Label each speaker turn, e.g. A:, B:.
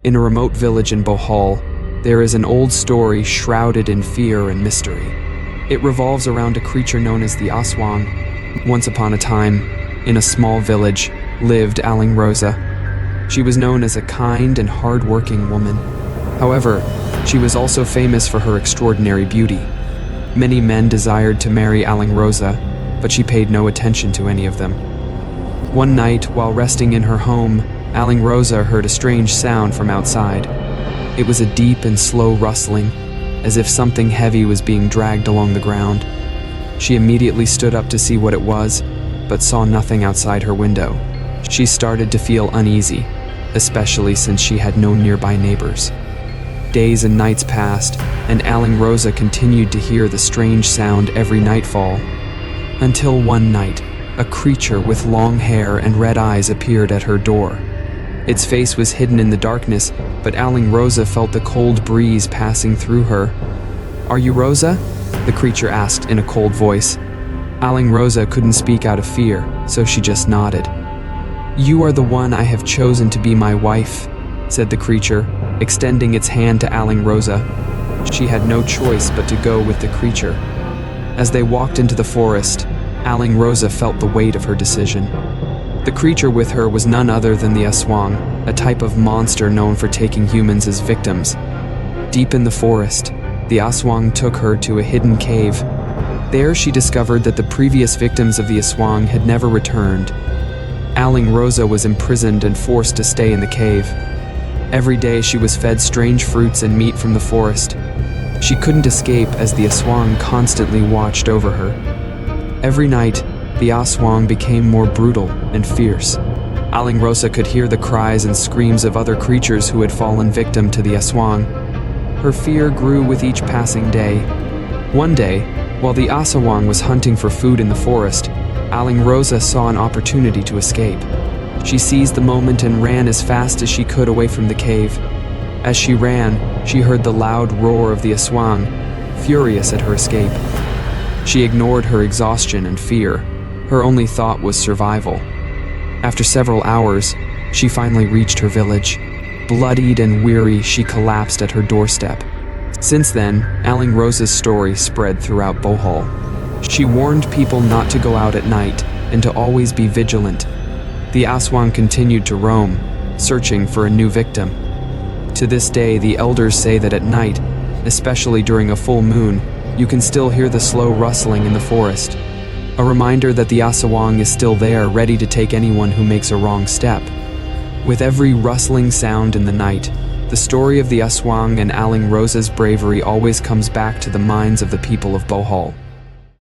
A: In a remote village in Bohol, there is an old story shrouded in fear and mystery. It revolves around a creature known as the Aswang. Once upon a time, in a small village, lived Aling Rosa. She was known as a kind and hard-working woman. However, she was also famous for her extraordinary beauty. Many men desired to marry Aling Rosa, but she paid no attention to any of them. One night, while resting in her home, Aling Rosa heard a strange sound from outside. It was a deep and slow rustling, as if something heavy was being dragged along the ground. She immediately stood up to see what it was, but saw nothing outside her window. She started to feel uneasy, especially since she had no nearby neighbors. Days and nights passed, and Aling Rosa continued to hear the strange sound every nightfall. Until one night, a creature with long hair and red eyes appeared at her door. Its face was hidden in the darkness, but Aling Rosa felt the cold breeze passing through her. "Are you Rosa?" the creature asked in a cold voice. Aling Rosa couldn't speak out of fear, so she just nodded. "You are the one I have chosen to be my wife," said the creature, extending its hand to Aling Rosa. She had no choice but to go with the creature. As they walked into the forest, Aling Rosa felt the weight of her decision. The creature with her was none other than the Aswang, a type of monster known for taking humans as victims. Deep in the forest, the Aswang took her to a hidden cave. There she discovered that the previous victims of the Aswang had never returned. Aling Rosa was imprisoned and forced to stay in the cave. Every day she was fed strange fruits and meat from the forest. She couldn't escape as the Aswang constantly watched over her. Every night, the Aswang became more brutal and fierce. Aling Rosa could hear the cries and screams of other creatures who had fallen victim to the Aswang. Her fear grew with each passing day. One day, while the Asawang was hunting for food in the forest, Aling Rosa saw an opportunity to escape. She seized the moment and ran as fast as she could away from the cave. As she ran, she heard the loud roar of the Aswang, furious at her escape. She ignored her exhaustion and fear. Her only thought was survival. After several hours, she finally reached her village. Bloodied and weary, she collapsed at her doorstep. Since then, Aling Rosa's story spread throughout Bohol. She warned people not to go out at night and to always be vigilant. The Aswang continued to roam, searching for a new victim. To this day, the elders say that at night, especially during a full moon, you can still hear the slow rustling in the forest. A reminder that the Asawang is still there, ready to take anyone who makes a wrong step. With every rustling sound in the night, the story of the Aswang and Aling Rosa's bravery always comes back to the minds of the people of Bohol.